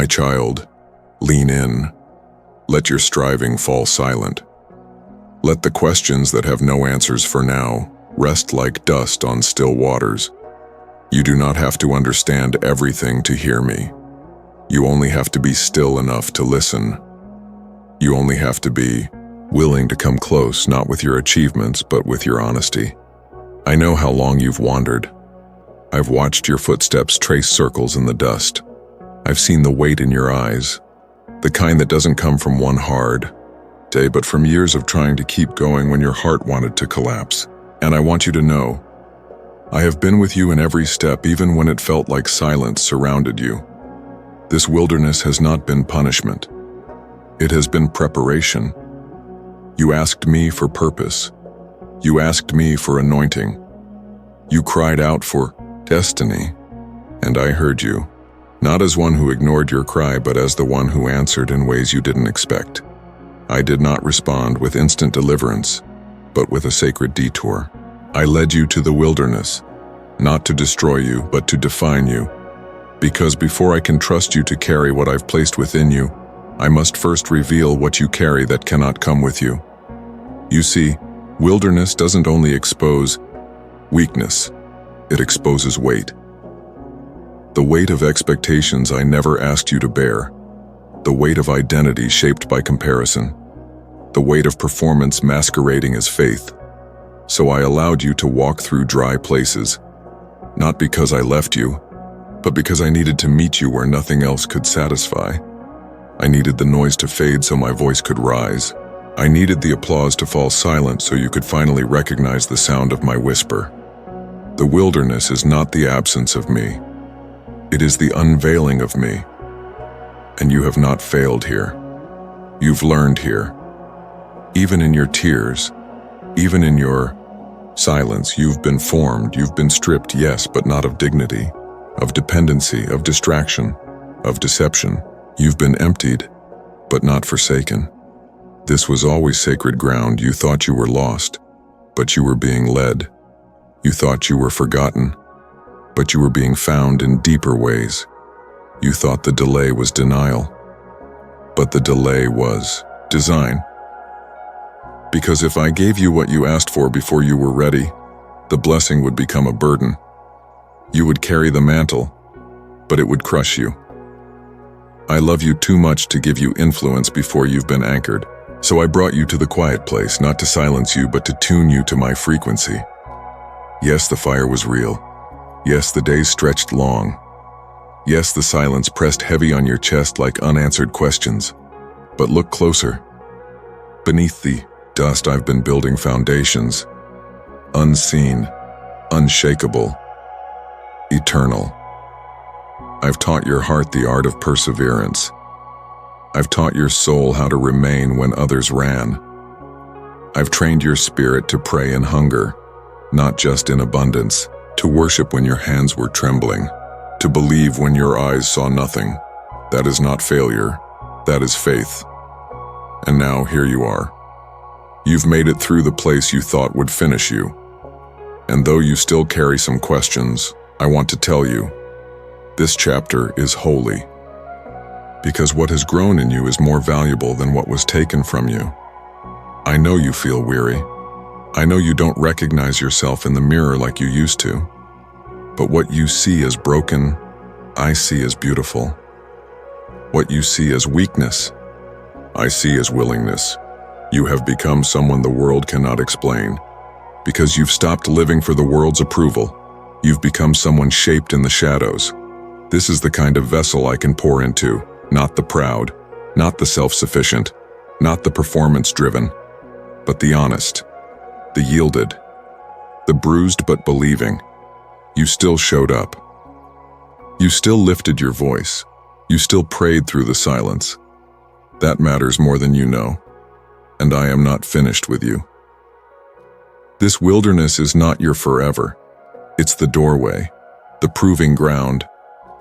My child, lean in. Let your striving fall silent. Let the questions that have no answers for now rest like dust on still waters. You do not have to understand everything to hear me. You only have to be still enough to listen. You only have to be willing to come close, not with your achievements, but with your honesty. I know how long you've wandered. I've watched your footsteps trace circles in the dust. I've seen the weight in your eyes, the kind that doesn't come from one hard day, but from years of trying to keep going when your heart wanted to collapse. And I want you to know, I have been with you in every step, even when it felt like silence surrounded you. This wilderness has not been punishment. It has been preparation. You asked me for purpose. You asked me for anointing. You cried out for destiny, and I heard you, not as one who ignored your cry, but as the one who answered in ways you didn't expect. I did not respond with instant deliverance, but with a sacred detour. I led you to the wilderness, not to destroy you, but to define you. Because before I can trust you to carry what I've placed within you, I must first reveal what you carry that cannot come with you. You see, wilderness doesn't only expose weakness, it exposes weight. The weight of expectations I never asked you to bear. The weight of identity shaped by comparison. The weight of performance masquerading as faith. So I allowed you to walk through dry places, not because I left you, but because I needed to meet you where nothing else could satisfy. I needed the noise to fade so my voice could rise. I needed the applause to fall silent so you could finally recognize the sound of my whisper. The wilderness is not the absence of me. It is the unveiling of me. And you have not failed here. You've learned here. Even in your tears, even in your silence, you've been formed, you've been stripped, yes, but not of dignity, of dependency, of distraction, of deception. You've been emptied, but not forsaken. This was always sacred ground. You thought you were lost, but you were being led. You thought you were forgotten, but you were being found in deeper ways. You thought the delay was denial, but the delay was design. Because if I gave you what you asked for before you were ready, the blessing would become a burden. You would carry the mantle, but it would crush you. I love you too much to give you influence before you've been anchored. So I brought you to the quiet place, not to silence you, but to tune you to my frequency. Yes, the fire was real. Yes, the days stretched long. Yes, the silence pressed heavy on your chest like unanswered questions. But look closer. Beneath the dust, I've been building foundations. Unseen, unshakable, eternal. I've taught your heart the art of perseverance. I've taught your soul how to remain when others ran. I've trained your spirit to pray in hunger, not just in abundance, to worship when your hands were trembling, to believe when your eyes saw nothing. That is not failure, that is faith. And now here you are. You've made it through the place you thought would finish you. And though you still carry some questions, I want to tell you, this chapter is holy. Because what has grown in you is more valuable than what was taken from you. I know you feel weary. I know you don't recognize yourself in the mirror like you used to. But what you see as broken, I see as beautiful. What you see as weakness, I see as willingness. You have become someone the world cannot explain. Because you've stopped living for the world's approval. You've become someone shaped in the shadows. This is the kind of vessel I can pour into. Not the proud, not the self-sufficient, not the performance-driven, but the honest, the yielded, the bruised but believing. You still showed up. You still lifted your voice. You still prayed through the silence. That matters more than you know, and I am not finished with you. This wilderness is not your forever. It's the doorway, the proving ground,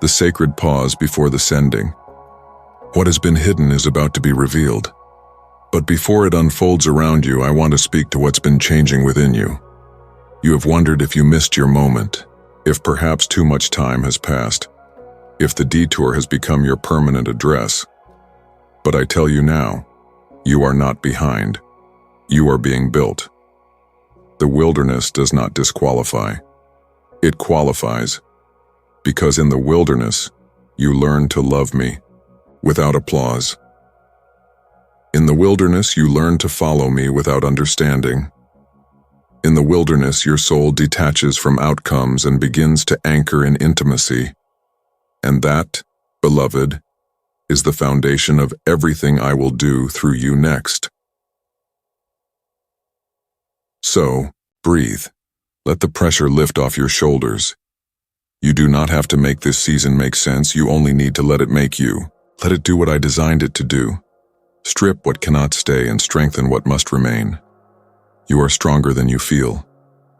the sacred pause before the sending. What has been hidden is about to be revealed. But before it unfolds around you, I want to speak to what's been changing within you. You have wondered if you missed your moment, if perhaps too much time has passed. if the detour has become your permanent address. But I tell you now, you are not behind. You are being built. The wilderness does not disqualify. It qualifies, because in the wilderness, you learn to love me without applause. In the wilderness, you learn to follow me without understanding. In the wilderness, your soul detaches from outcomes and begins to anchor in intimacy. And that, beloved, is the foundation of everything I will do through you next. So, breathe. Let the pressure lift off your shoulders. You do not have to make this season make sense, you only need to let it make you. Let it do what I designed it to do. Strip what cannot stay and strengthen what must remain. You are stronger than you feel,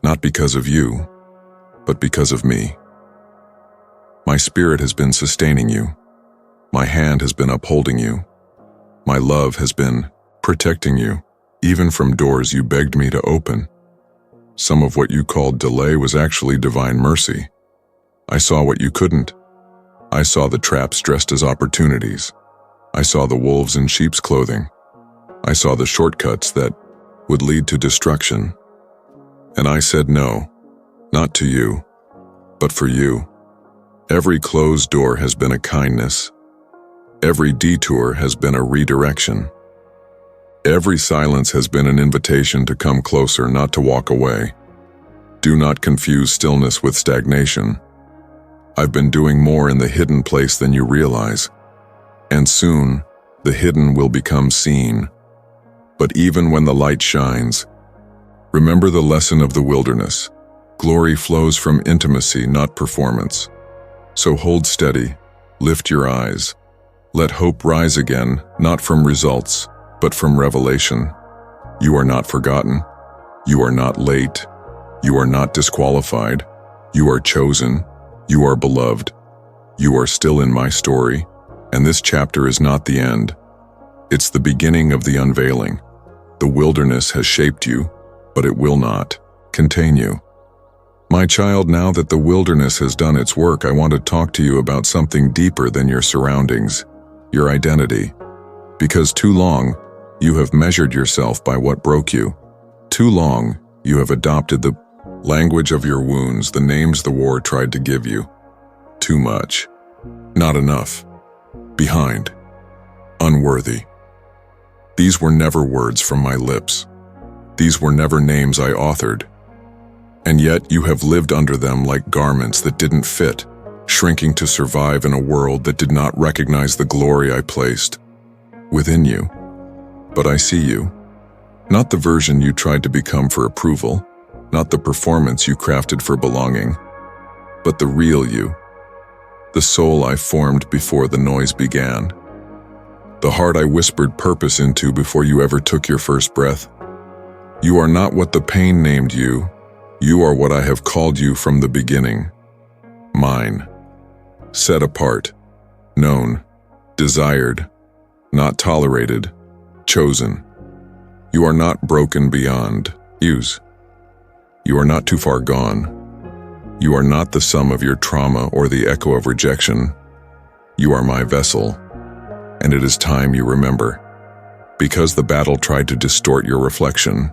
not because of you, but because of me. My spirit has been sustaining you. My hand has been upholding you. My love has been protecting you, even from doors you begged me to open. Some of what you called delay was actually divine mercy. I saw what you couldn't. I saw the traps dressed as opportunities. I saw the wolves in sheep's clothing. I saw the shortcuts that would lead to destruction. And I said no, not to you, but for you. Every closed door has been a kindness. Every detour has been a redirection. Every silence has been an invitation to come closer, not to walk away. Do not confuse stillness with stagnation. I've been doing more in the hidden place than you realize. And soon, the hidden will become seen. But even when the light shines, remember the lesson of the wilderness. Glory flows from intimacy, not performance. So hold steady, lift your eyes. Let hope rise again, not from results, but from revelation. You are not forgotten. You are not late. You are not disqualified. You are chosen. You are beloved. You are still in my story, and this chapter is not the end. It's the beginning of the unveiling. The wilderness has shaped you, but it will not contain you. My child, now that the wilderness has done its work, I want to talk to you about something deeper than your surroundings, your identity. Because too long, you have measured yourself by what broke you. Too long, you have adopted the language of your wounds, the names the war tried to give you. Too much. Not enough. Behind. Unworthy. These were never words from my lips. These were never names I authored. And yet you have lived under them like garments that didn't fit, shrinking to survive in a world that did not recognize the glory I placed within you. But I see you. Not the version you tried to become for approval, not the performance you crafted for belonging, but the real you. The soul I formed before the noise began. The heart I whispered purpose into before you ever took your first breath. You are not what the pain named you. You are what I have called you from the beginning. Mine. Set apart. Known. Desired. Not tolerated. Chosen. You are not broken beyond use. You are not too far gone. You are not the sum of your trauma or the echo of rejection. You are my vessel, and it is time you remember. Because the battle tried to distort your reflection.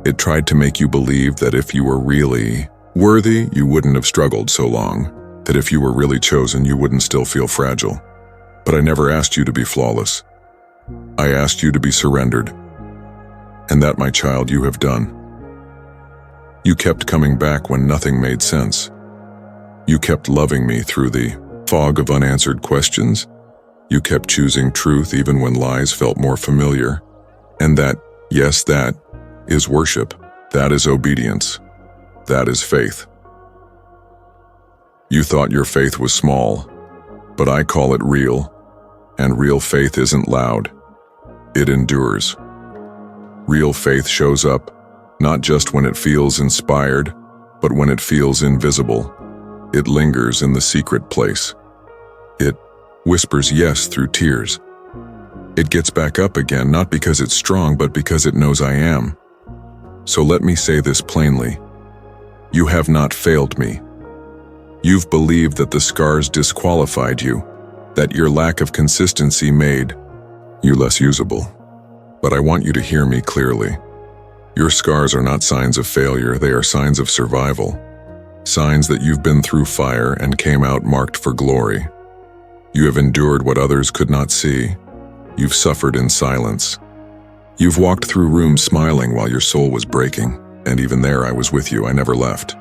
It tried to make you believe that if you were really worthy, you wouldn't have struggled so long. That if you were really chosen, you wouldn't still feel fragile. But I never asked you to be flawless. I asked you to be surrendered. And that, my child, you have done. You kept coming back when nothing made sense. You kept loving me through the fog of unanswered questions. You kept choosing truth even when lies felt more familiar. And that, yes, that is worship. That is obedience. That is faith. You thought your faith was small, but I call it real. And real faith isn't loud. It endures. Real faith shows up, not just when it feels inspired, but when it feels invisible. It lingers in the secret place. It whispers yes through tears. It gets back up again, not because it's strong, but because it knows I am. So let me say this plainly. You have not failed me. You've believed that the scars disqualified you, that your lack of consistency made you less usable. But I want you to hear me clearly. Your scars are not signs of failure, they are signs of survival. Signs that you've been through fire and came out marked for glory. You have endured what others could not see. You've suffered in silence. You've walked through rooms smiling while your soul was breaking, and even there I was with you, I never left.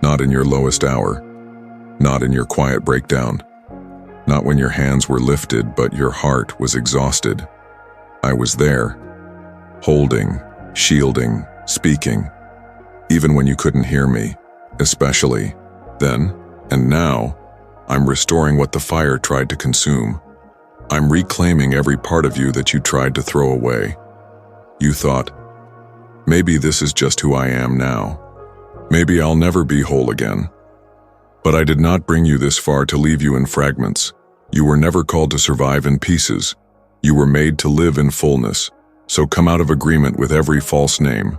Not in your lowest hour, not in your quiet breakdown, not when your hands were lifted but your heart was exhausted. I was there, holding, shielding, speaking, even when you couldn't hear me, especially then and now. I'm restoring what the fire tried to consume. I'm reclaiming every part of you that you tried to throw away. You thought, maybe this is just who I am now. Maybe I'll never be whole again. But I did not bring you this far to leave you in fragments. You were never called to survive in pieces. You were made to live in fullness. So come out of agreement with every false name.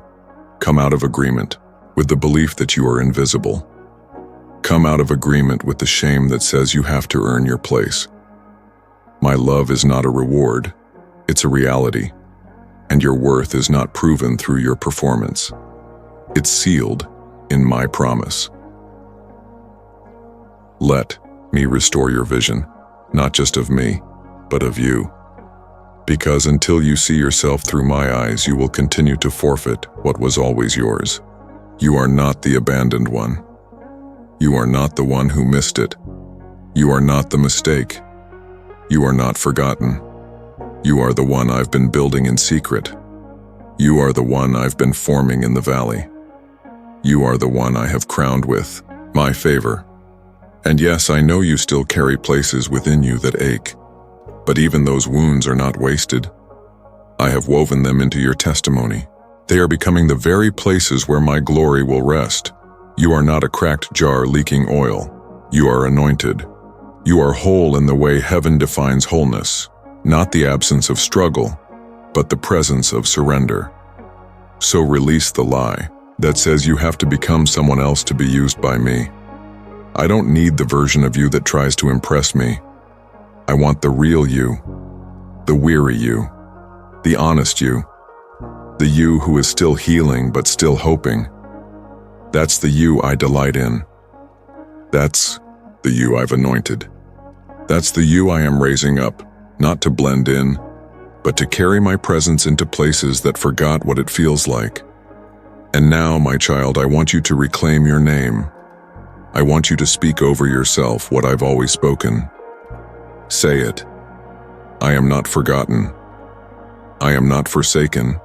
Come out of agreement with the belief that you are invisible. Come out of agreement with the shame that says you have to earn your place. My love is not a reward, it's a reality. And your worth is not proven through your performance. It's sealed in my promise. Let me restore your vision, not just of me, but of you. Because until you see yourself through my eyes, you will continue to forfeit what was always yours. You are not the abandoned one. You are not the one who missed it. You are not the mistake. You are not forgotten. You are the one I've been building in secret. You are the one I've been forming in the valley. You are the one I have crowned with my favor. And yes, I know you still carry places within you that ache, but even those wounds are not wasted. I have woven them into your testimony. They are becoming the very places where my glory will rest. You are not a cracked jar leaking oil. You are anointed. You are whole in the way heaven defines wholeness, not the absence of struggle, but the presence of surrender. So release the lie that says you have to become someone else to be used by me. I don't need the version of you that tries to impress me. I want the real you, the weary you, the honest you, the you who is still healing but still hoping. That's the you I delight in. That's the you I've anointed. That's the you I am raising up, not to blend in, but to carry my presence into places that forgot what it feels like. And now, my child, I want you to reclaim your name. I want you to speak over yourself what I've always spoken. Say it. I am not forgotten. I am not forsaken.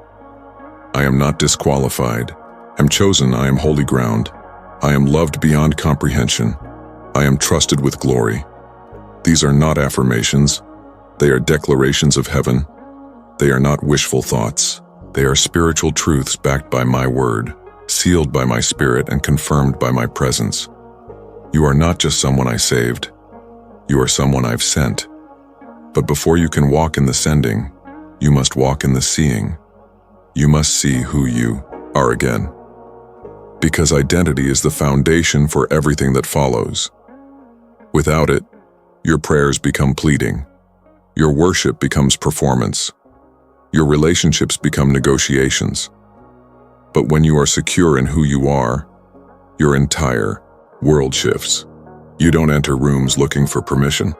I am not disqualified. I am chosen. I am holy ground. I am loved beyond comprehension. I am trusted with glory. These are not affirmations. They are declarations of heaven. They are not wishful thoughts. They are spiritual truths backed by my word, sealed by my spirit and confirmed by my presence. You are not just someone I saved. You are someone I've sent. But before you can walk in the sending, you must walk in the seeing. You must see who you are again. Because identity is the foundation for everything that follows. Without it, your prayers become pleading. Your worship becomes performance. Your relationships become negotiations. But when you are secure in who you are, your entire world shifts. You don't enter rooms looking for permission.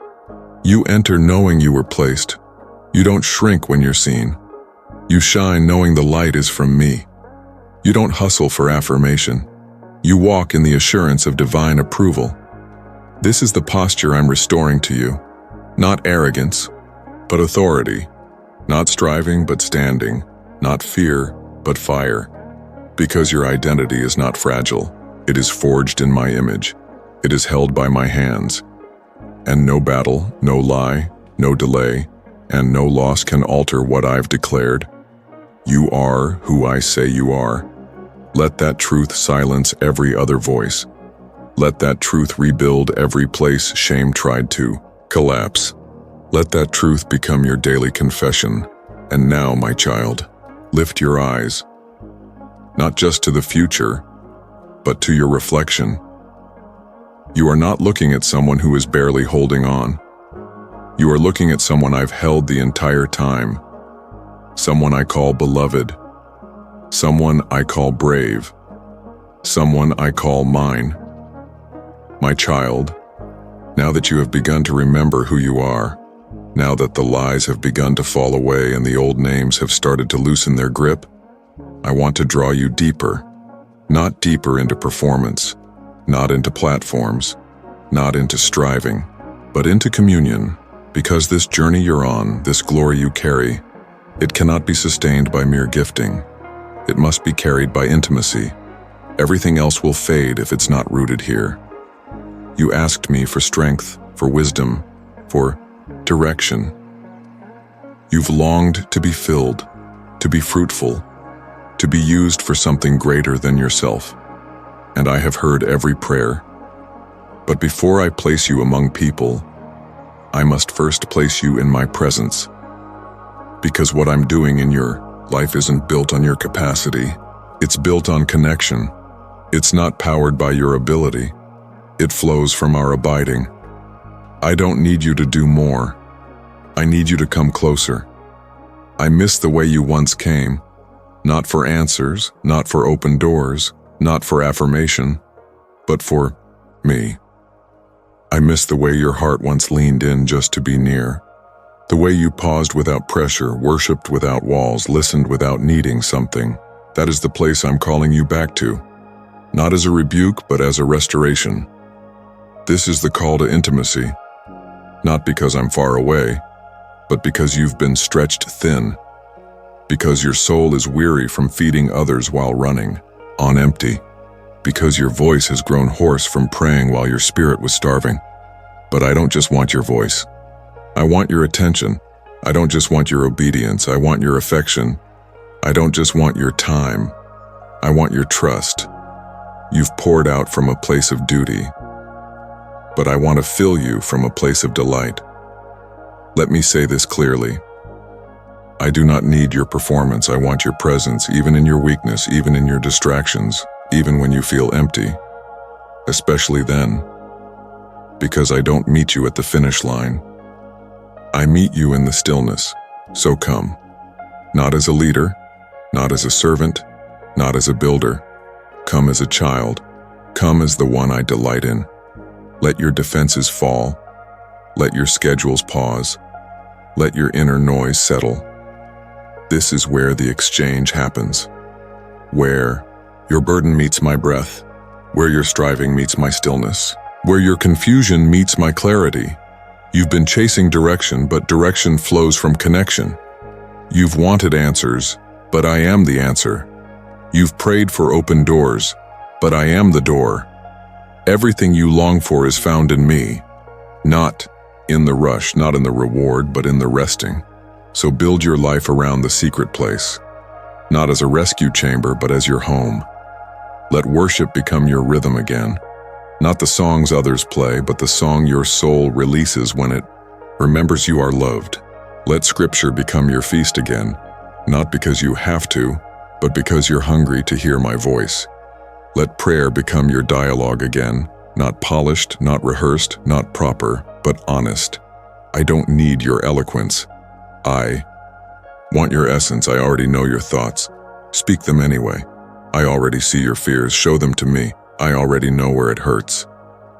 You enter knowing you were placed. You don't shrink when you're seen. You shine knowing the light is from me. You don't hustle for affirmation. You walk in the assurance of divine approval. This is the posture I'm restoring to you. Not arrogance, but authority. Not striving, but standing. Not fear, but fire. Because your identity is not fragile. It is forged in my image. It is held by my hands. And no battle, no lie, no delay, and no loss can alter what I've declared. You are who I say you are. Let that truth silence every other voice. Let that truth rebuild every place shame tried to collapse. Let that truth become your daily confession. And now, my child, lift your eyes, not just to the future, but to your reflection. You are not looking at someone who is barely holding on. You are looking at someone I've held the entire time. Someone I call beloved. Someone I call brave. Someone I call mine. My child, now that you have begun to remember who you are, now that the lies have begun to fall away and the old names have started to loosen their grip, I want to draw you deeper, not deeper into performance, not into platforms, not into striving, but into communion, because this journey you're on, this glory you carry, it cannot be sustained by mere gifting. It must be carried by intimacy. Everything else will fade if it's not rooted here. You asked me for strength, for wisdom, for direction. You've longed to be filled, to be fruitful, to be used for something greater than yourself. And I have heard every prayer. But before I place you among people, I must first place you in my presence. Because what I'm doing in your life isn't built on your capacity. It's built on connection. It's not powered by your ability. It flows from our abiding. I don't need you to do more. I need you to come closer. I miss the way you once came. Not for answers, not for open doors, not for affirmation, but for me. I miss the way your heart once leaned in just to be near. The way you paused without pressure, worshipped without walls, listened without needing something. That is the place I'm calling you back to. Not as a rebuke, but as a restoration. This is the call to intimacy. Not because I'm far away, but because you've been stretched thin. Because your soul is weary from feeding others while running, on empty. Because your voice has grown hoarse from praying while your spirit was starving. But I don't just want your voice. I want your attention. I don't just want your obedience. I want your affection. I don't just want your time. I want your trust. You've poured out from a place of duty, but I want to fill you from a place of delight. Let me say this clearly. I do not need your performance. I want your presence, even in your weakness, even in your distractions, even when you feel empty. Especially then, because I don't meet you at the finish line. I meet you in the stillness. So come, not as a leader, not as a servant, not as a builder. Come as a child. Come as the one I delight in. Let your defenses fall. Let your schedules pause. Let your inner noise settle. This is where the exchange happens. Where your burden meets my breath. Where your striving meets my stillness. Where your confusion meets my clarity. You've been chasing direction, but direction flows from connection. You've wanted answers, but I am the answer. You've prayed for open doors, but I am the door. Everything you long for is found in me. Not in the rush, not in the reward, but in the resting. So build your life around the secret place. Not as a rescue chamber, but as your home. Let worship become your rhythm again. Not the songs others play, but the song your soul releases when it remembers you are loved. Let scripture become your feast again, not because you have to, but because you're hungry to hear my voice. Let prayer become your dialogue again, not polished, not rehearsed, not proper, but honest. I don't need your eloquence. I want your essence. I already know your thoughts. Speak them anyway. I already see your fears. Show them to me. I already know where it hurts.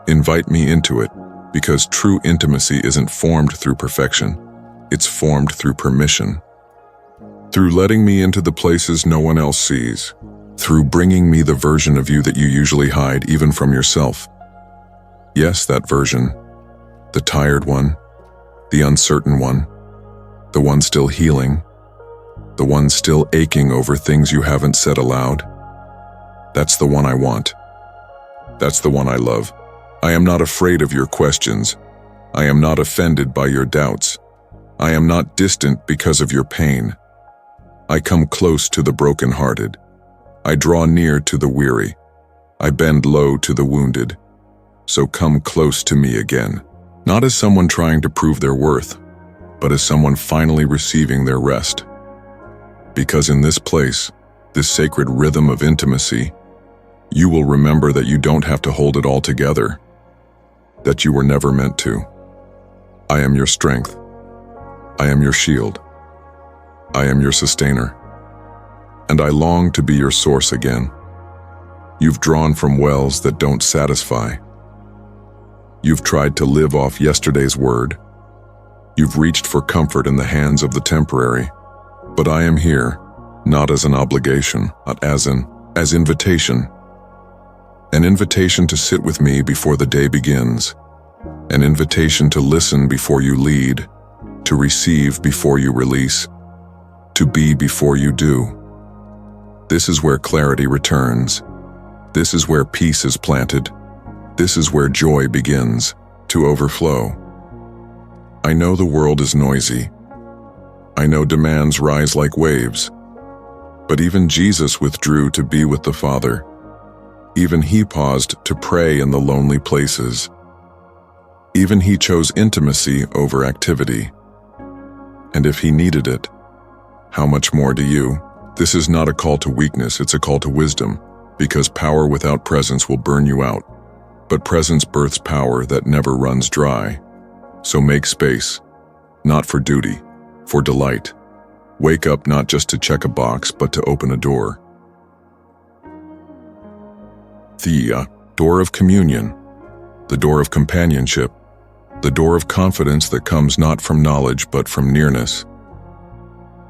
Invite me into it, because true intimacy isn't formed through perfection. It's formed through permission. Through letting me into the places no one else sees. Through bringing me the version of you that you usually hide, even from yourself. Yes, that version. The tired one. The uncertain one. The one still healing. The one still aching over things you haven't said aloud. That's the one I want. That's the one I love. I am not afraid of your questions. I am not offended by your doubts. I am not distant because of your pain. I come close to the brokenhearted. I draw near to the weary. I bend low to the wounded. So come close to me again, not as someone trying to prove their worth, but as someone finally receiving their rest. Because in this place, this sacred rhythm of intimacy, you will remember that you don't have to hold it all together. that you were never meant to. I am your strength. I am your shield. I am your sustainer. And I long to be your source again. You've drawn from wells that don't satisfy. You've tried to live off yesterday's word. You've reached for comfort in the hands of the temporary. But I am here, not as an obligation, but as invitation. An invitation to sit with me before the day begins. An invitation to listen before you lead, to receive before you release, to be before you do. This is where clarity returns. This is where peace is planted. This is where joy begins to overflow. I know the world is noisy. I know demands rise like waves. But even Jesus withdrew to be with the Father. Even he paused to pray in the lonely places. Even he chose intimacy over activity. And if he needed it, how much more do you? This is not a call to weakness, it's a call to wisdom, because power without presence will burn you out. But presence births power that never runs dry. So make space, not for duty, for delight. Wake up not just to check a box, but to open a door. The door of communion, the door of companionship, the door of confidence that comes not from knowledge but from nearness.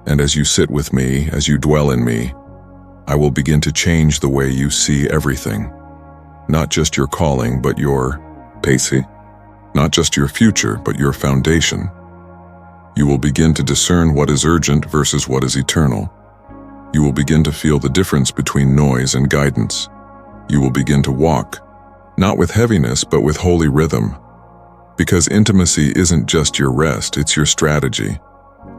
And as you sit with me, as you dwell in me, I will begin to change the way you see everything. Not just your calling, but your pacey. Not just your future, but your foundation. You will begin to discern what is urgent versus what is eternal. You will begin to feel the difference between noise and guidance. You will begin to walk, not with heaviness, but with holy rhythm. Because intimacy isn't just your rest, it's your strategy.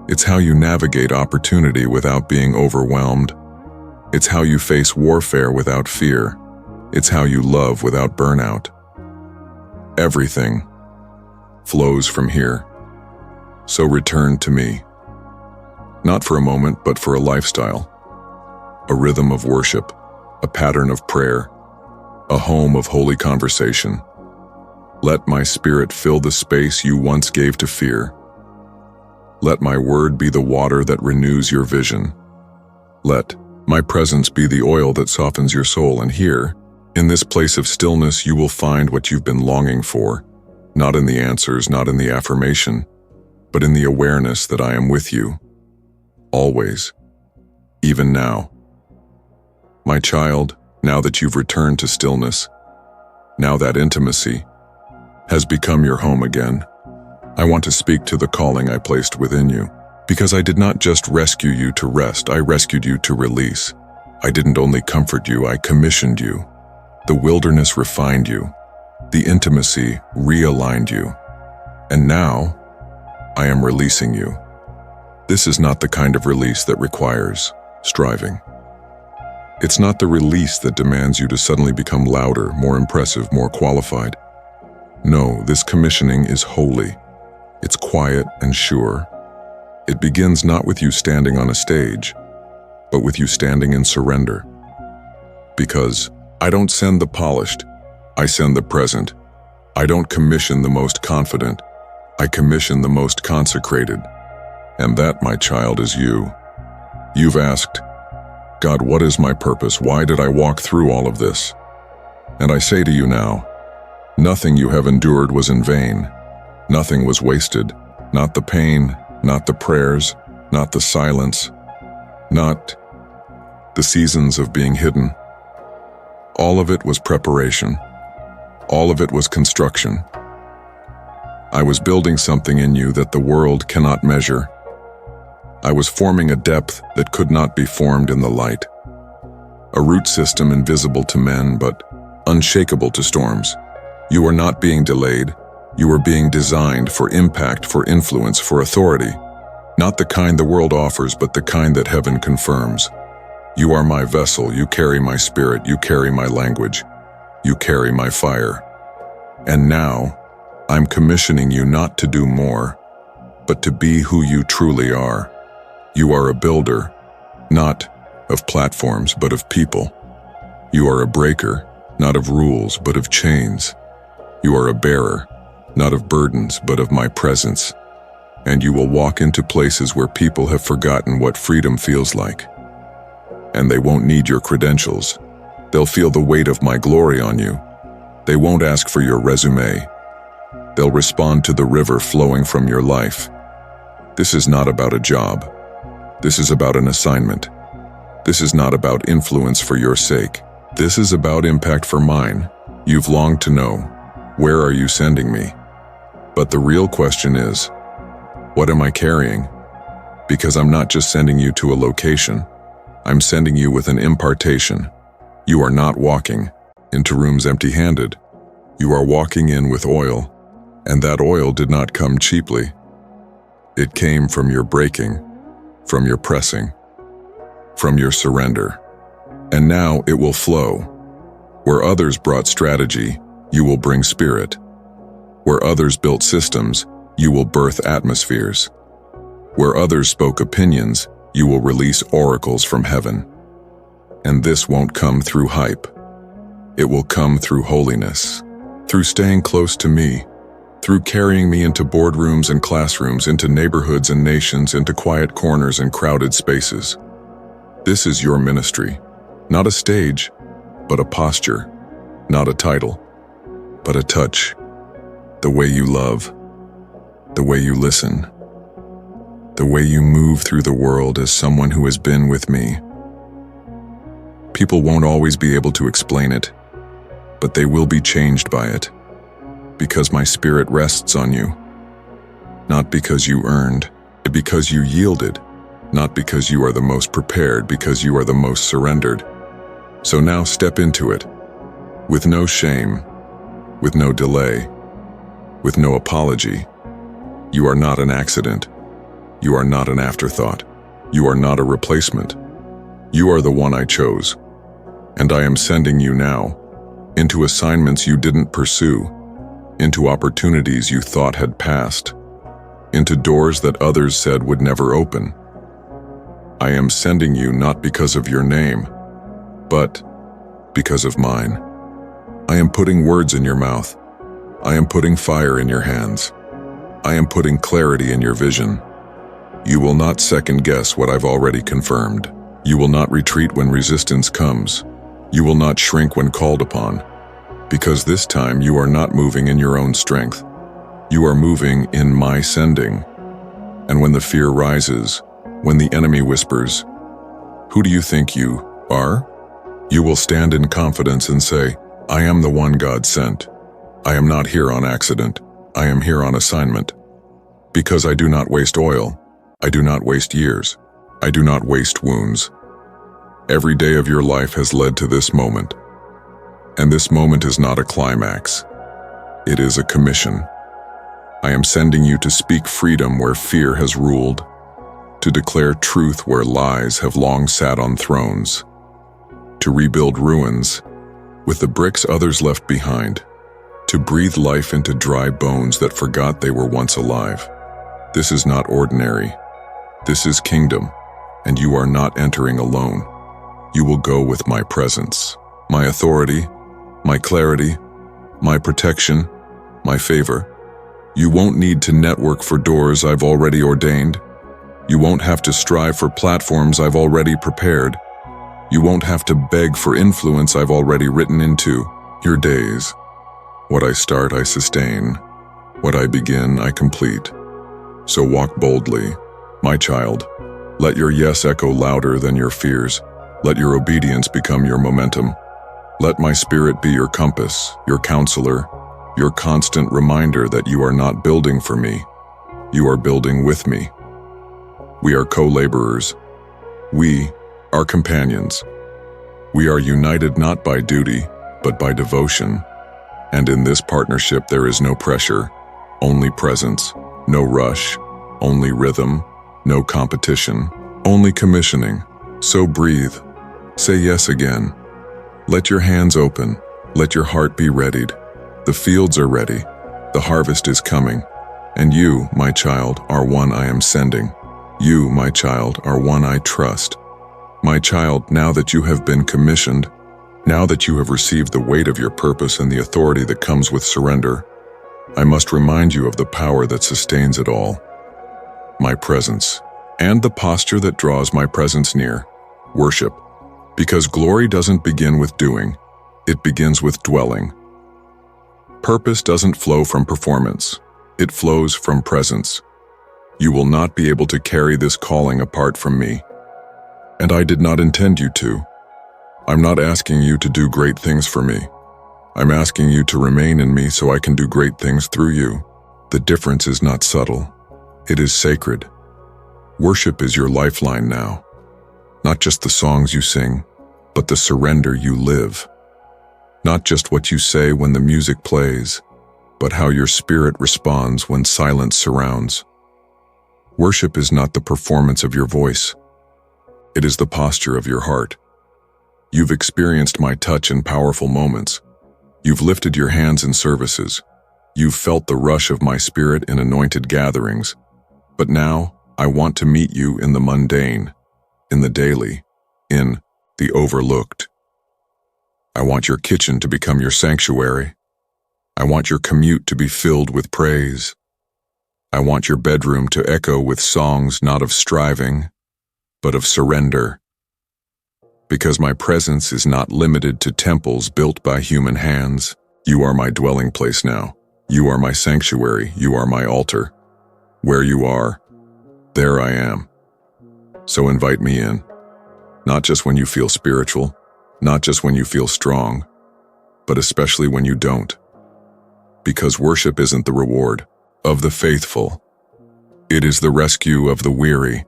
It's how you navigate opportunity without being overwhelmed. It's how you face warfare without fear. It's how you love without burnout. Everything flows from here. So return to me. Not for a moment, but for a lifestyle. A rhythm of worship, a pattern of prayer, a home of holy conversation. Let my spirit fill the space you once gave to fear. Let my word be the water that renews your vision. Let my presence be the oil that softens your soul, and here, in this place of stillness, you will find what you've been longing for, not in the answers, not in the affirmation, but in the awareness that I am with you, always, even now. My child, now that you've returned to stillness, now that intimacy has become your home again, I want to speak to the calling I placed within you. Because I did not just rescue you to rest, I rescued you to release. I didn't only comfort you, I commissioned you. The wilderness refined you. The intimacy realigned you. And now, I am releasing you. This is not the kind of release that requires striving. It's not the release that demands you to suddenly become louder, more impressive, more qualified. No, this commissioning is holy. It's quiet and sure. It begins not with you standing on a stage, but with you standing in surrender. Because I don't send the polished, I send the present. I don't commission the most confident, I commission the most consecrated. And that, my child, is you. You've asked, God, what is my purpose? Why did I walk through all of this? And I say to you now, nothing you have endured was in vain. Nothing was wasted. Not the pain, not the prayers, not the silence, not the seasons of being hidden. All of it was preparation. All of it was construction. I was building something in you that the world cannot measure. I was forming a depth that could not be formed in the light. A root system invisible to men, but unshakable to storms. You are not being delayed. You are being designed for impact, for influence, for authority. Not the kind the world offers, but the kind that heaven confirms. You are my vessel. You carry my spirit. You carry my language. You carry my fire. And now, I'm commissioning you not to do more, but to be who you truly are. You are a builder, not of platforms, but of people. You are a breaker, not of rules, but of chains. You are a bearer, not of burdens, but of my presence. And you will walk into places where people have forgotten what freedom feels like. And they won't need your credentials. They'll feel the weight of my glory on you. They won't ask for your resume. They'll respond to the river flowing from your life. This is not about a job. This is about an assignment. This is not about influence for your sake. This is about impact for mine. You've longed to know, where are you sending me? But the real question is, what am I carrying? Because I'm not just sending you to a location. I'm sending you with an impartation. You are not walking into rooms empty-handed. You are walking in with oil, and that oil did not come cheaply. It came from your breaking, from your pressing, from your surrender. And now it will flow. Where others brought strategy, you will bring spirit. Where others built systems, you will birth atmospheres. Where others spoke opinions, you will release oracles from heaven. And this won't come through hype. It will come through holiness, through staying close to me, through carrying me into boardrooms and classrooms, into neighborhoods and nations, into quiet corners and crowded spaces. This is your ministry, not a stage, but a posture, not a title, but a touch, the way you love, the way you listen, the way you move through the world as someone who has been with me. People won't always be able to explain it, but they will be changed by it, because my spirit rests on you. Not because you earned, but because you yielded. Not because you are the most prepared, because you are the most surrendered. So now step into it, with no shame, with no delay, with no apology. You are not an accident. You are not an afterthought. You are not a replacement. You are the one I chose. And I am sending you now into assignments you didn't pursue, into opportunities you thought had passed, into doors that others said would never open. I am sending you not because of your name, but because of mine. I am putting words in your mouth. I am putting fire in your hands. I am putting clarity in your vision. You will not second guess what I've already confirmed. You will not retreat when resistance comes. You will not shrink when called upon. Because this time you are not moving in your own strength. You are moving in my sending. And when the fear rises, when the enemy whispers, "Who do you think you are?" you will stand in confidence and say, "I am the one God sent. I am not here on accident. I am here on assignment. Because I do not waste oil. I do not waste years. I do not waste wounds. Every day of your life has led to this moment. And this moment is not a climax. It is a commission. I am sending you to speak freedom where fear has ruled, to declare truth where lies have long sat on thrones, to rebuild ruins with the bricks others left behind, to breathe life into dry bones that forgot they were once alive. This is not ordinary. This is kingdom, and you are not entering alone. You will go with my presence, my authority, my clarity, my protection, my favor. You won't need to network for doors I've already ordained. You won't have to strive for platforms I've already prepared. You won't have to beg for influence I've already written into your days. What I start, I sustain. What I begin, I complete. So walk boldly, my child. Let your yes echo louder than your fears. Let your obedience become your momentum. Let my spirit be your compass, your counselor, your constant reminder that you are not building for me. You are building with me. We are co-laborers. We are companions. We are united not by duty, but by devotion. And in this partnership there is no pressure, only presence, no rush, only rhythm, no competition, only commissioning. So breathe. Say yes again. Let your hands open. Let your heart be readied. The fields are ready. The harvest is coming. And you, my child, are one I am sending. You, my child, are one I trust. My child, now that you have been commissioned, Now that you have received the weight of your purpose and the authority that comes with surrender, I must remind you of the power that sustains it all. My presence, and the posture that draws my presence near, worship. Because glory doesn't begin with doing, it begins with dwelling. Purpose doesn't flow from performance, it flows from presence. You will not be able to carry this calling apart from me. And I did not intend you to. I'm not asking you to do great things for me. I'm asking you to remain in me so I can do great things through you. The difference is not subtle. It is sacred. Worship is your lifeline now. Not just the songs you sing, but the surrender you live. Not just what you say when the music plays, but how your spirit responds when silence surrounds. Worship is not the performance of your voice. It is the posture of your heart. You've experienced my touch in powerful moments. You've lifted your hands in services. You've felt the rush of my spirit in anointed gatherings. But now, I want to meet you in the mundane, in the daily, in the overlooked. I want your kitchen to become your sanctuary. I want your commute to be filled with praise. I want your bedroom to echo with songs not of striving, but of surrender. Because my presence is not limited to temples built by human hands. You are my dwelling place now. You are my sanctuary. You are my altar. Where you are, there I am. So invite me in. Not just when you feel spiritual, not just when you feel strong, but especially when you don't. Because worship isn't the reward of the faithful. It is the rescue of the weary.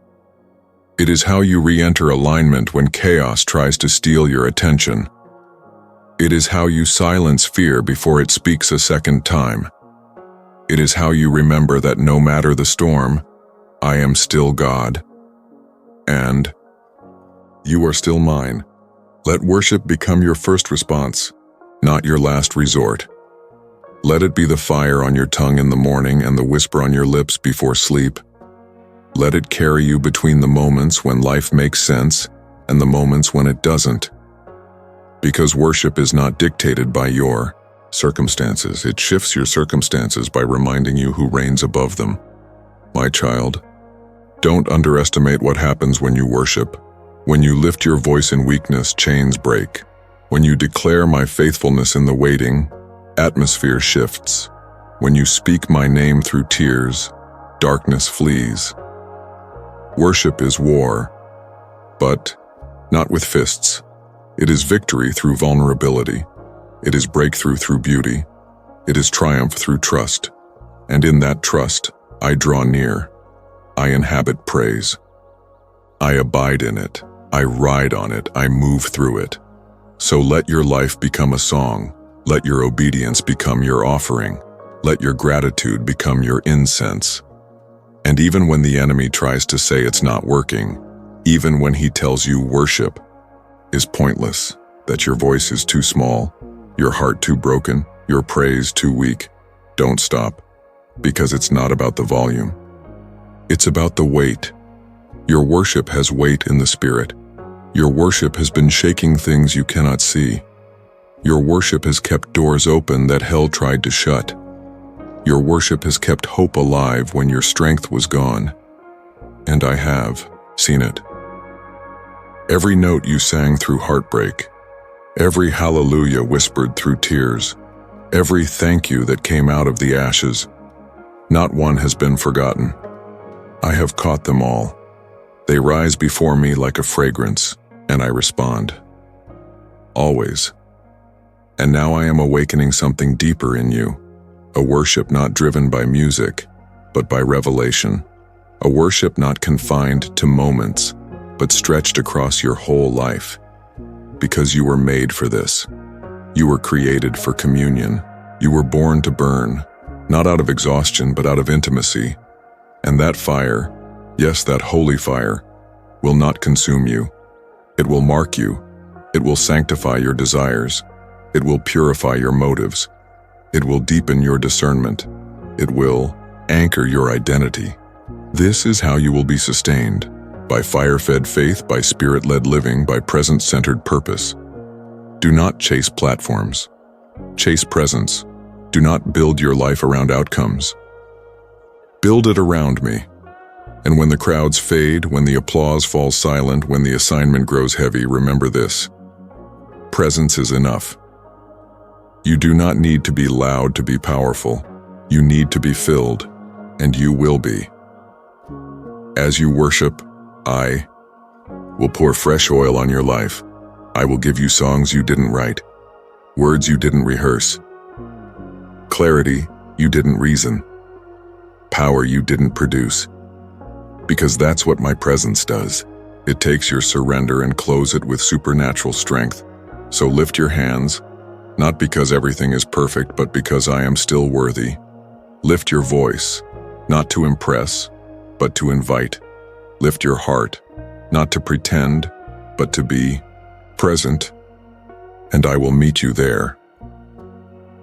It is how you re-enter alignment when chaos tries to steal your attention. It is how you silence fear before it speaks a second time. It is how you remember that no matter the storm, I am still God. And you are still mine. Let worship become your first response, not your last resort. Let it be the fire on your tongue in the morning and the whisper on your lips before sleep. Let it carry you between the moments when life makes sense and the moments when it doesn't. Because worship is not dictated by your circumstances. It shifts your circumstances by reminding you who reigns above them. My child, don't underestimate what happens when you worship. When you lift your voice in weakness, chains break. When you declare my faithfulness in the waiting, atmosphere shifts. When you speak my name through tears, darkness flees. Worship is war, but not with fists. It is victory through vulnerability. It is breakthrough through beauty. It is triumph through trust. And in that trust, I draw near. I inhabit praise. I abide in it. I ride on it. I move through it. So let your life become a song. Let your obedience become your offering. Let your gratitude become your incense. And even when the enemy tries to say it's not working, even when he tells you worship is pointless, that your voice is too small, your heart too broken, your praise too weak, don't stop, because it's not about the volume. It's about the weight. Your worship has weight in the spirit. Your worship has been shaking things you cannot see. Your worship has kept doors open that hell tried to shut. Your worship has kept hope alive when your strength was gone. And I have seen it. Every note you sang through heartbreak, every hallelujah whispered through tears, every thank you that came out of the ashes, not one has been forgotten. I have caught them all. They rise before me like a fragrance, and I respond. Always. And now I am awakening something deeper in you. A worship not driven by music, but by revelation. A worship not confined to moments, but stretched across your whole life. Because you were made for this. You were created for communion. You were born to burn, not out of exhaustion, but out of intimacy. And that fire, yes, that holy fire, will not consume you. It will mark you. It will sanctify your desires. It will purify your motives. It will deepen your discernment. It will anchor your identity. This is how you will be sustained, by fire-fed faith, by spirit-led living, by presence-centered purpose. Do not chase platforms. Chase presence. Do not build your life around outcomes. Build it around me. And when the crowds fade, when the applause falls silent, when the assignment grows heavy, remember this: presence is enough. You do not need to be loud to be powerful. You need to be filled, and you will be. As you worship, I will pour fresh oil on your life. I will give you songs you didn't write, words you didn't rehearse, clarity you didn't reason, power you didn't produce. Because that's what my presence does. It takes your surrender and clothes it with supernatural strength. So lift your hands, not because everything is perfect, but because I am still worthy. Lift your voice, not to impress, but to invite. Lift your heart, not to pretend, but to be present. And I will meet you there.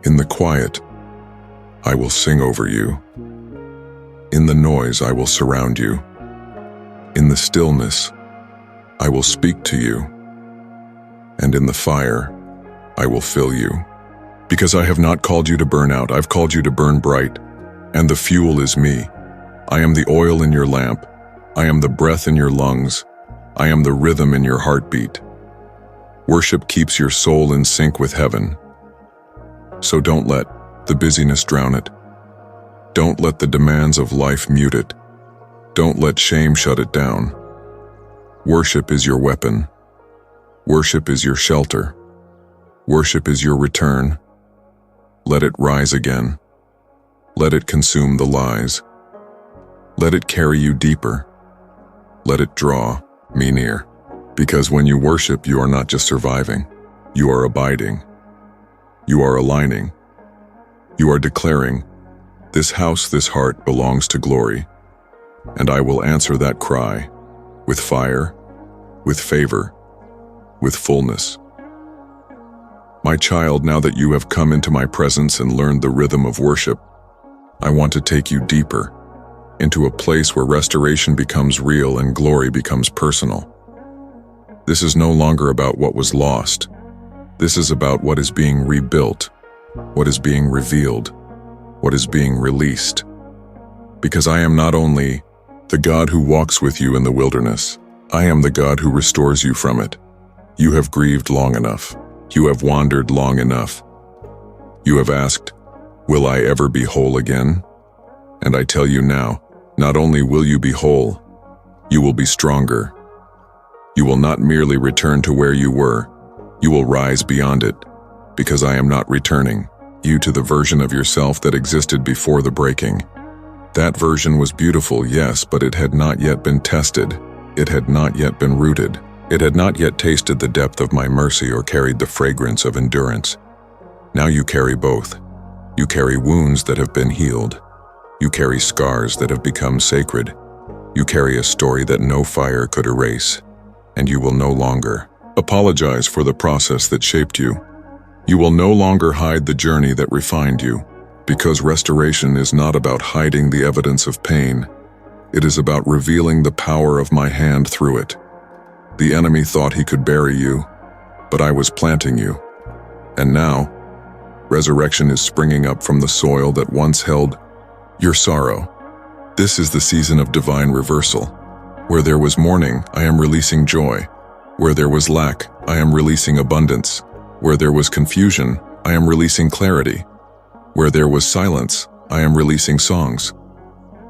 In the quiet, I will sing over you. In the noise, I will surround you. In the stillness, I will speak to you. And in the fire, I will fill you. Because I have not called you to burn out, I've called you to burn bright. And the fuel is me. I am the oil in your lamp. I am the breath in your lungs. I am the rhythm in your heartbeat. Worship keeps your soul in sync with heaven. So don't let the busyness drown it. Don't let the demands of life mute it. Don't let shame shut it down. Worship is your weapon. Worship is your shelter. Worship is your return. Let it rise again. Let it consume the lies. Let it carry you deeper. Let it draw me near. Because when you worship, you are not just surviving. You are abiding. You are aligning. You are declaring, this house, this heart belongs to glory. And I will answer that cry with fire, with favor, with fullness. My child, now that you have come into my presence and learned the rhythm of worship, I want to take you deeper into a place where restoration becomes real and glory becomes personal. This is no longer about what was lost. This is about what is being rebuilt, what is being revealed, what is being released. Because I am not only the God who walks with you in the wilderness, I am the God who restores you from it. You have grieved long enough. You have wandered long enough. You have asked, will I ever be whole again? And I tell you now, not only will you be whole, you will be stronger. You will not merely return to where you were, you will rise beyond it, because I am not returning you to the version of yourself that existed before the breaking. That version was beautiful, yes, but it had not yet been tested. It had not yet been rooted. It had not yet tasted the depth of my mercy or carried the fragrance of endurance. Now you carry both. You carry wounds that have been healed. You carry scars that have become sacred. You carry a story that no fire could erase. And you will no longer apologize for the process that shaped you. You will no longer hide the journey that refined you, because restoration is not about hiding the evidence of pain. It is about revealing the power of my hand through it. The enemy thought he could bury you, but I was planting you. And now, resurrection is springing up from the soil that once held your sorrow. This is the season of divine reversal. Where there was mourning, I am releasing joy. Where there was lack, I am releasing abundance. Where there was confusion, I am releasing clarity. Where there was silence, I am releasing songs.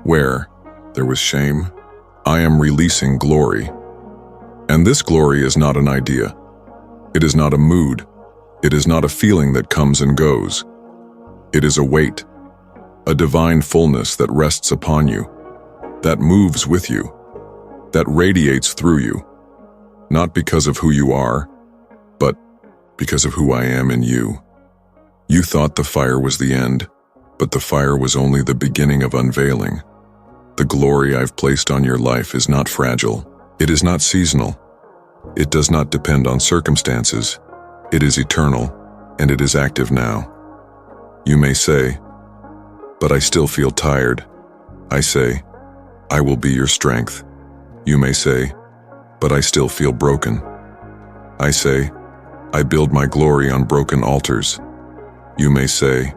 Where there was shame, I am releasing glory. And this glory is not an idea. It is not a mood. It is not a feeling that comes and goes. It is a weight, a divine fullness that rests upon you, that moves with you, that radiates through you, not because of who you are, but because of who I am in you. You thought the fire was the end, but the fire was only the beginning of unveiling. The glory I've placed on your life is not fragile. It is not seasonal. It does not depend on circumstances. It is eternal, and it is active now. You may say, but I still feel tired. I say, I will be your strength. You may say, but I still feel broken. I say, I build my glory on broken altars. You may say,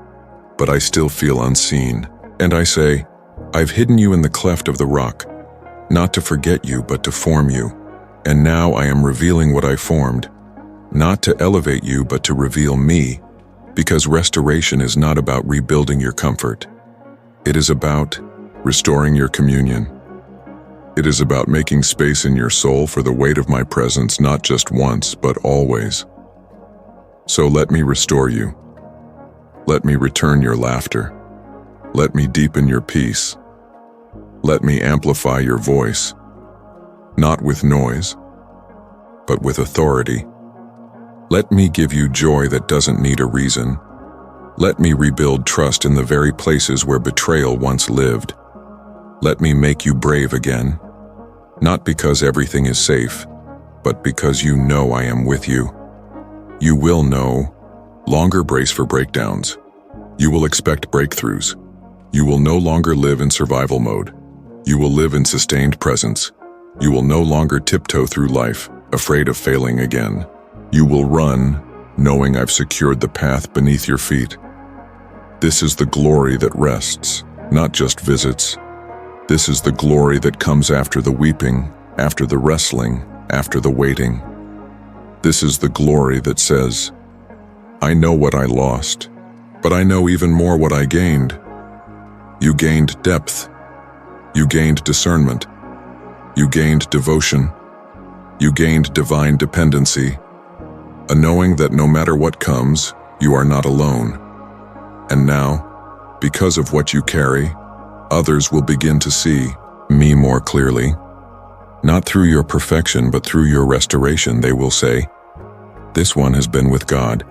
but I still feel unseen. And I say, I've hidden you in the cleft of the rock, not to forget you, but to form you. And now I am revealing what I formed, not to elevate you, but to reveal me, because restoration is not about rebuilding your comfort. It is about restoring your communion. It is about making space in your soul for the weight of my presence, not just once, but always. So let me restore you. Let me return your laughter. Let me deepen your peace. Let me amplify your voice, not with noise, but with authority. Let me give you joy that doesn't need a reason. Let me rebuild trust in the very places where betrayal once lived. Let me make you brave again, not because everything is safe, but because you know I am with you. You will no longer brace for breakdowns. You will expect breakthroughs. You will no longer live in survival mode. You will live in sustained presence. You will no longer tiptoe through life, afraid of failing again. You will run, knowing I've secured the path beneath your feet. This is the glory that rests, not just visits. This is the glory that comes after the weeping, after the wrestling, after the waiting. This is the glory that says, I know what I lost, but I know even more what I gained. You gained depth. You gained discernment. You gained devotion. You gained divine dependency. A knowing that no matter what comes, you are not alone. And now, because of what you carry, others will begin to see me more clearly. Not through your perfection, but through your restoration. They will say, this one has been with God.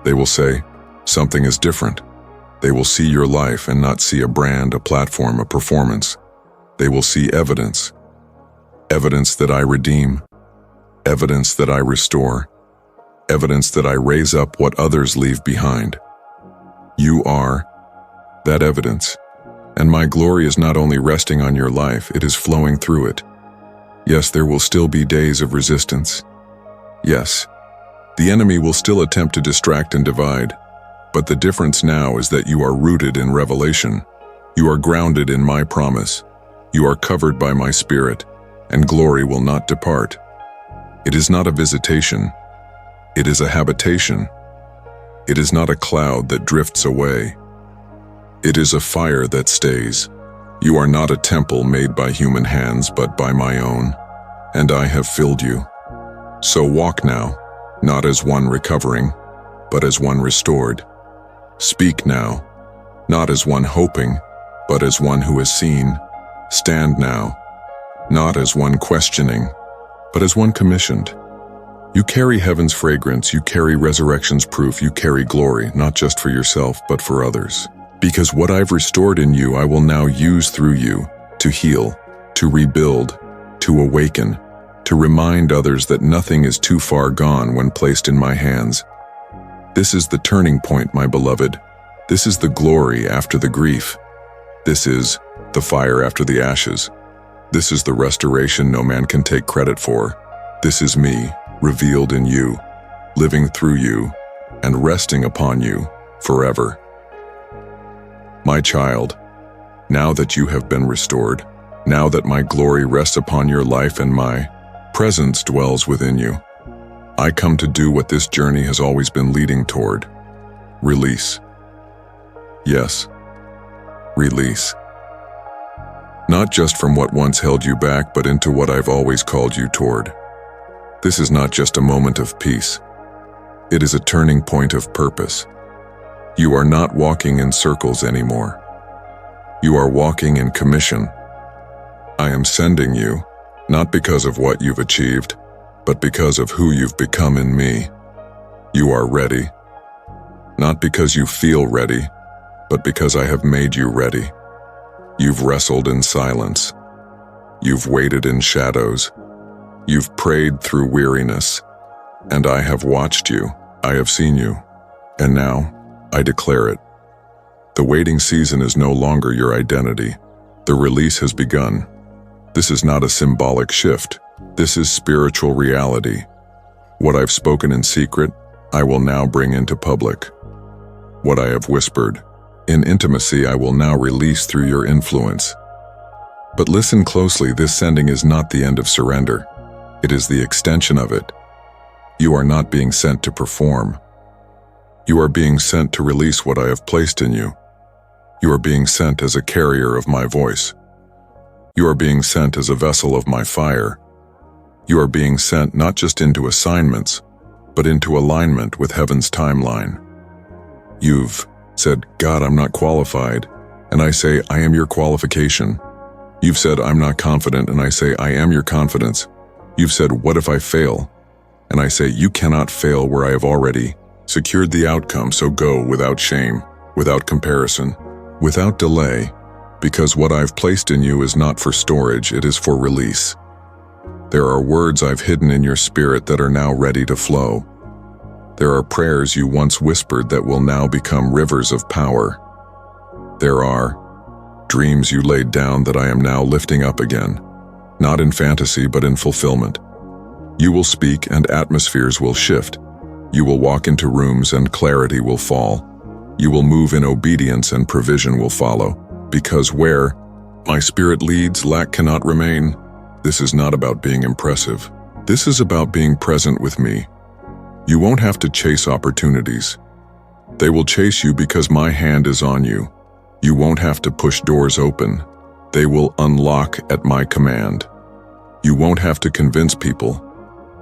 They will say, something is different. They will see your life and not see a brand, a platform, a performance. They will see evidence. Evidence that I redeem. Evidence that I restore. Evidence that I raise up what others leave behind. You are that evidence. And my glory is not only resting on your life, it is flowing through it. Yes, there will still be days of resistance. Yes, the enemy will still attempt to distract and divide. But the difference now is that you are rooted in revelation. You are grounded in my promise. You are covered by my spirit, and glory will not depart. It is not a visitation. It is a habitation. It is not a cloud that drifts away. It is a fire that stays. You are not a temple made by human hands, but by my own, and I have filled you. So walk now, not as one recovering, but as one restored. Speak now, not as one hoping, but as one who has seen. Stand now, not as one questioning, but as one commissioned. You carry heaven's fragrance, you carry resurrection's proof, you carry glory, not just for yourself, but for others. Because what I've restored in you, I will now use through you to heal, to rebuild, to awaken, to remind others that nothing is too far gone when placed in my hands. This is the turning point, my beloved. This is the glory after the grief. This is the fire after the ashes. This is the restoration no man can take credit for. This is me, revealed in you, living through you, and resting upon you forever. My child, now that you have been restored, now that my glory rests upon your life and my presence dwells within you, I come to do what this journey has always been leading toward. Release. Yes, release. Not just from what once held you back, but into what I've always called you toward. This is not just a moment of peace. It is a turning point of purpose. You are not walking in circles anymore. You are walking in commission. I am sending you, not because of what you've achieved, but because of who you've become in me. You are ready. Not because you feel ready, but because I have made you ready. You've wrestled in silence. You've waited in shadows. You've prayed through weariness. And I have watched you. I have seen you. And now, I declare it. The waiting season is no longer your identity. The release has begun. This is not a symbolic shift. This is spiritual reality. What I've spoken in secret, I will now bring into public. What I have whispered in intimacy, I will now release through your influence. But listen closely, this sending is not the end of surrender. It is the extension of it. You are not being sent to perform. You are being sent to release what I have placed in you. You are being sent as a carrier of my voice. You are being sent as a vessel of my fire. You are being sent not just into assignments, but into alignment with heaven's timeline. You've said, God, I'm not qualified, and I say, I am your qualification. You've said, I'm not confident, and I say, I am your confidence. You've said, what if I fail? And I say, you cannot fail where I have already secured the outcome, so go without shame, without comparison, without delay, because what I've placed in you is not for storage, it is for release. There are words I've hidden in your spirit that are now ready to flow. There are prayers you once whispered that will now become rivers of power. There are dreams you laid down that I am now lifting up again, not in fantasy but in fulfillment. You will speak and atmospheres will shift. You will walk into rooms and clarity will fall. You will move in obedience and provision will follow. Because where my spirit leads, lack cannot remain. This is not about being impressive. This is about being present with me. You won't have to chase opportunities. They will chase you because my hand is on you. You won't have to push doors open. They will unlock at my command. You won't have to convince people.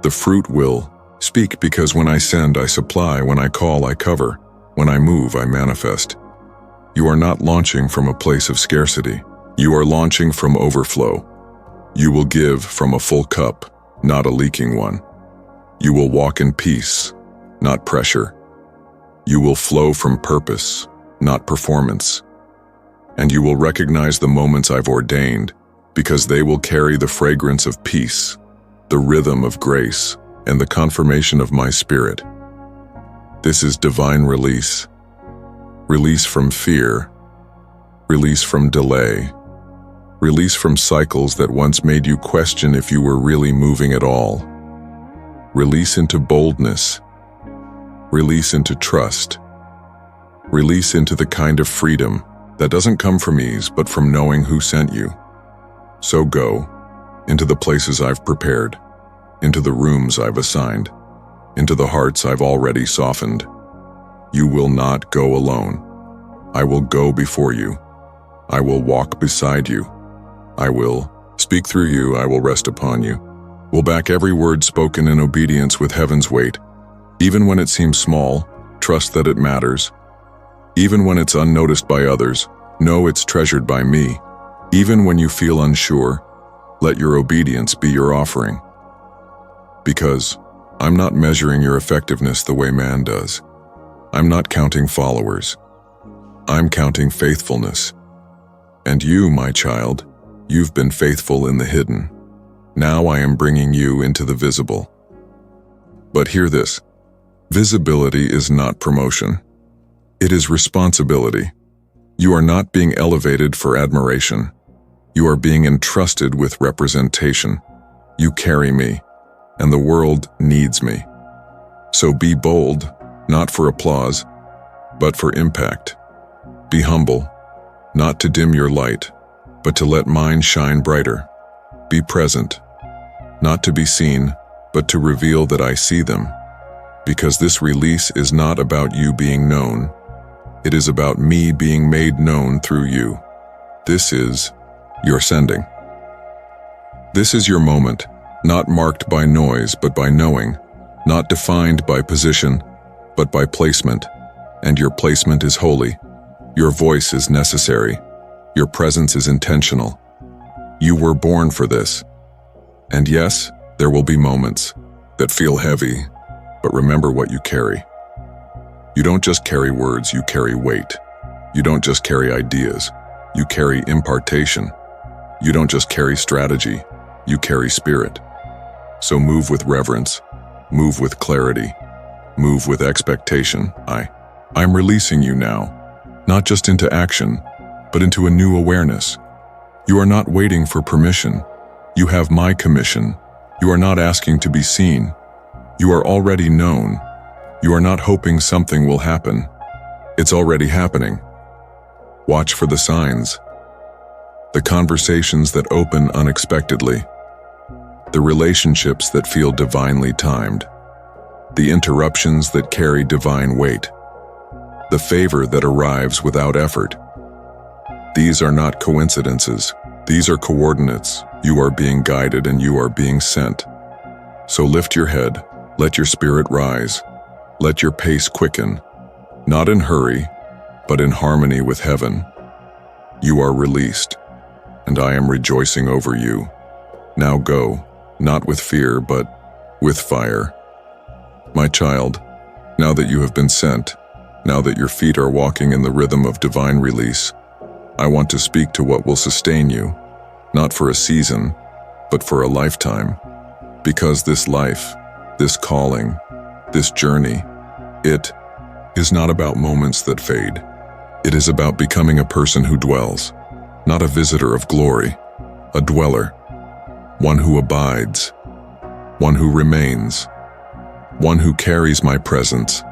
The fruit will speak, because when I send, I supply. When I call, I cover. When I move, I manifest. You are not launching from a place of scarcity. You are launching from overflow. You will give from a full cup, not a leaking one. You will walk in peace, not pressure. You will flow from purpose, not performance. And you will recognize the moments I've ordained, because they will carry the fragrance of peace, the rhythm of grace, and the confirmation of my spirit. This is divine release. Release from fear. Release from delay. Release from cycles that once made you question if you were really moving at all. Release into boldness. Release into trust. Release into the kind of freedom that doesn't come from ease, but from knowing who sent you. So go into the places I've prepared, into the rooms I've assigned, into the hearts I've already softened. You will not go alone. I will go before you. I will walk beside you. I will speak through you. I will rest upon you. Will back every word spoken in obedience with heaven's weight. Even when it seems small, trust that it matters. Even when it's unnoticed by others, know it's treasured by me. Even when you feel unsure, let your obedience be your offering. Because I'm not measuring your effectiveness the way man does. I'm not counting followers. I'm counting faithfulness. And you, my child, you've been faithful in the hidden. Now I am bringing you into the visible. But hear this. Visibility is not promotion. It is responsibility. You are not being elevated for admiration. You are being entrusted with representation. You carry me, and the world needs me. So be bold, not for applause, but for impact. Be humble, not to dim your light, but to let mine shine brighter. Be present, not to be seen, but to reveal that I see them. Because this release is not about you being known. It is about me being made known through you. This is your sending. This is your moment, not marked by noise, but by knowing, not defined by position, but by placement. And your placement is holy. Your voice is necessary. Your presence is intentional. You were born for this. And yes, there will be moments that feel heavy, but remember what you carry. You don't just carry words, you carry weight. You don't just carry ideas, you carry impartation. You don't just carry strategy, you carry spirit. So move with reverence, move with clarity, move with expectation. I'm releasing you now, not just into action, but into a new awareness. You are not waiting for permission. You have my commission. You are not asking to be seen. You are already known. You are not hoping something will happen. It's already happening. Watch for the signs. The conversations that open unexpectedly. The relationships that feel divinely timed. The interruptions that carry divine weight. The favor that arrives without effort. These are not coincidences. These are coordinates. You are being guided and you are being sent. So lift your head, let your spirit rise, let your pace quicken, not in hurry, but in harmony with heaven. You are released, and I am rejoicing over you. Now go, not with fear, but with fire. My child, now that you have been sent, now that your feet are walking in the rhythm of divine release, I want to speak to what will sustain you, not for a season, but for a lifetime. Because this life, this calling, this journey, it is not about moments that fade. It is about becoming a person who dwells, not a visitor of glory, a dweller, one who abides, one who remains, one who carries my presence,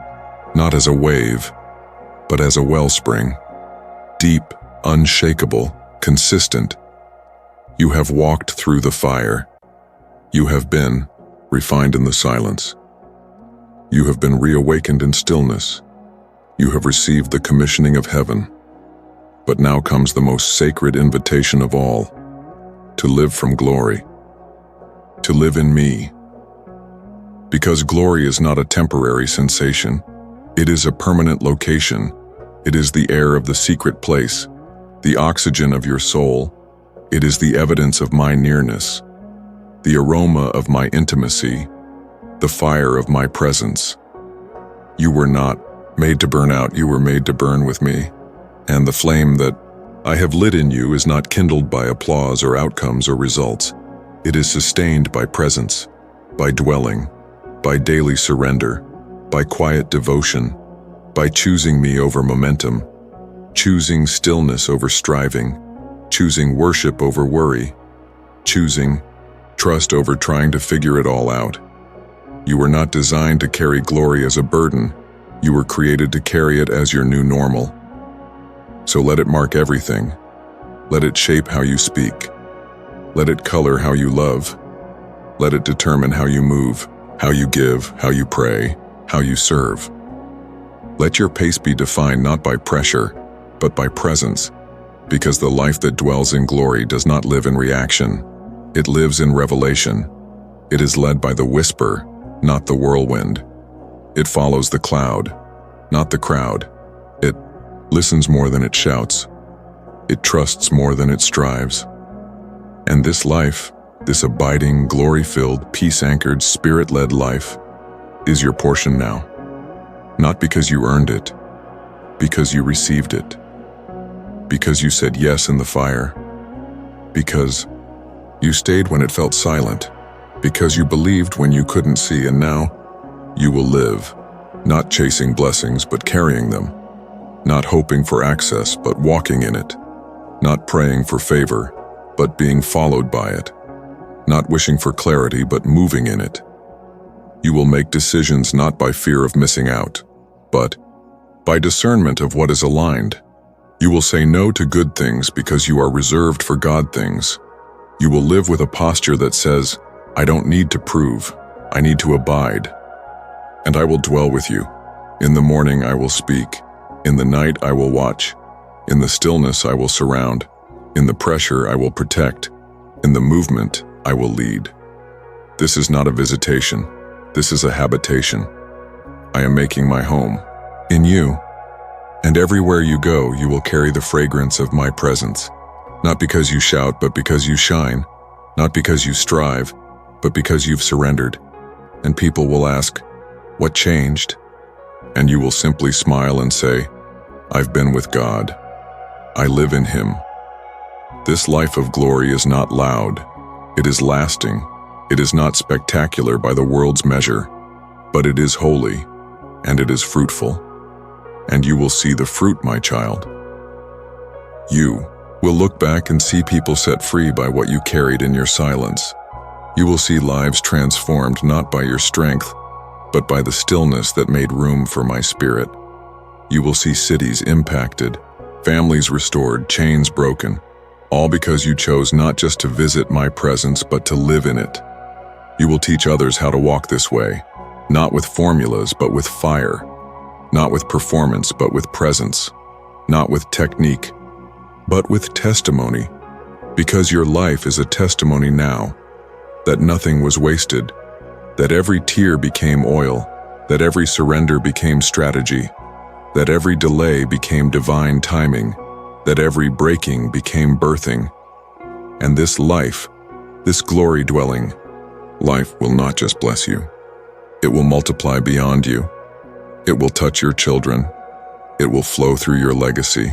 not as a wave, but as a wellspring, deep, unshakable, consistent. You have walked through the fire. You have been refined in the silence. You have been reawakened in stillness. You have received the commissioning of heaven. But now comes the most sacred invitation of all, to live from glory, to live in me. Because glory is not a temporary sensation, it is a permanent location. It is the air of the secret place, the oxygen of your soul. It is the evidence of my nearness, the aroma of my intimacy, the fire of my presence. You were not made to burn out, you were made to burn with me. And the flame that I have lit in you is not kindled by applause or outcomes or results. It is sustained by presence, by dwelling, by daily surrender, by quiet devotion, by choosing me over momentum, choosing stillness over striving, choosing worship over worry, choosing trust over trying to figure it all out. You were not designed to carry glory as a burden. You were created to carry it as your new normal. So let it mark everything. Let it shape how you speak. Let it color how you love. Let it determine how you move, how you give, how you pray, how you serve. Let your pace be defined not by pressure, but by presence, because the life that dwells in glory does not live in reaction. It lives in revelation. It is led by the whisper, not the whirlwind. It follows the cloud, not the crowd. It listens more than it shouts. It trusts more than it strives. And this life, this abiding, glory-filled, peace-anchored, spirit-led life, is your portion now. Not because you earned it, because you received it. Because you said yes in the fire. Because you stayed when it felt silent. Because you believed when you couldn't see, and now you will live, not chasing blessings but carrying them, not hoping for access but walking in it, not praying for favor but being followed by it, not wishing for clarity but moving in it. You will make decisions not by fear of missing out, but by discernment of what is aligned. You will say no to good things because you are reserved for God things. You will live with a posture that says, I don't need to prove, I need to abide. And I will dwell with you. In the morning I will speak. In the night I will watch. In the stillness I will surround. In the pressure I will protect. In the movement I will lead. This is not a visitation. This is a habitation. I am making my home in you. And everywhere you go, you will carry the fragrance of my presence. Not because you shout, but because you shine. Not because you strive, but because you've surrendered. And people will ask, what changed? And you will simply smile and say, I've been with God. I live in Him. This life of glory is not loud. It is lasting. It is not spectacular by the world's measure, but it is holy, and it is fruitful. And you will see the fruit, my child. You will look back and see people set free by what you carried in your silence. You will see lives transformed not by your strength, but by the stillness that made room for my spirit. You will see cities impacted, families restored, chains broken, all because you chose not just to visit my presence but to live in it. You will teach others how to walk this way, not with formulas but with fire, not with performance but with presence, not with technique but with testimony, because your life is a testimony now, that nothing was wasted, that every tear became oil, that every surrender became strategy, that every delay became divine timing, that every breaking became birthing. And this life, this glory-dwelling life will not just bless you. It will multiply beyond you. It will touch your children. It will flow through your legacy.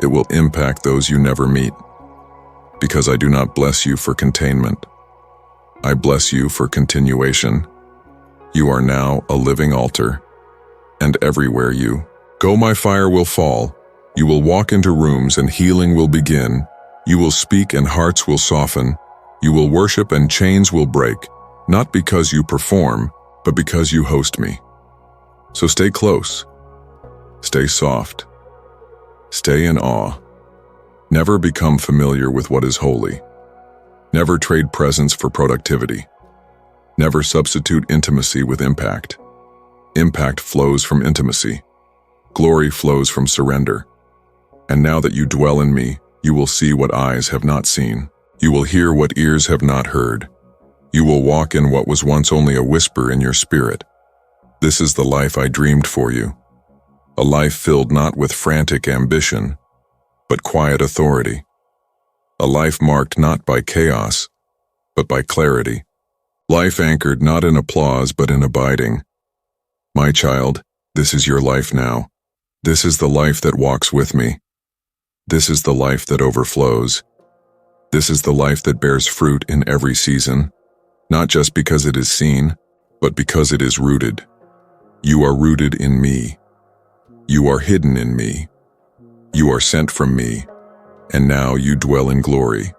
It will impact those you never meet. Because I do not bless you for containment. I bless you for continuation. You are now a living altar, and everywhere you go, my fire will fall. You will walk into rooms and healing will begin. You will speak and hearts will soften. You will worship and chains will break, not because you perform, but because you host me. So stay close. Stay soft. Stay in awe. Never become familiar with what is holy. Never trade presence for productivity. Never substitute intimacy with impact. Impact flows from intimacy. Glory flows from surrender. And now that you dwell in me, you will see what eyes have not seen. You will hear what ears have not heard. You will walk in what was once only a whisper in your spirit. This is the life I dreamed for you. A life filled not with frantic ambition, but quiet authority. A life marked not by chaos, but by clarity. Life anchored not in applause, but in abiding. My child, this is your life now. This is the life that walks with me. This is the life that overflows. This is the life that bears fruit in every season, not just because it is seen, but because it is rooted. You are rooted in me. You are hidden in me. You are sent from me, and now you dwell in glory.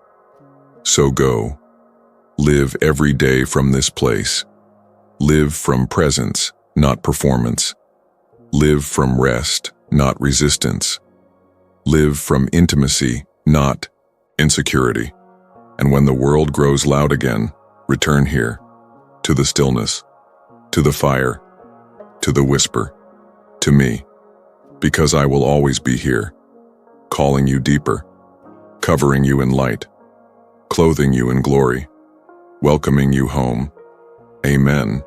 So go. Live every day from this place. Live from presence, not performance. Live from rest, not resistance. Live from intimacy, not insecurity. And when the world grows loud again, return here, to the stillness, to the fire, to the whisper, to me, because I will always be here, calling you deeper, covering you in light, clothing you in glory, welcoming you home. Amen.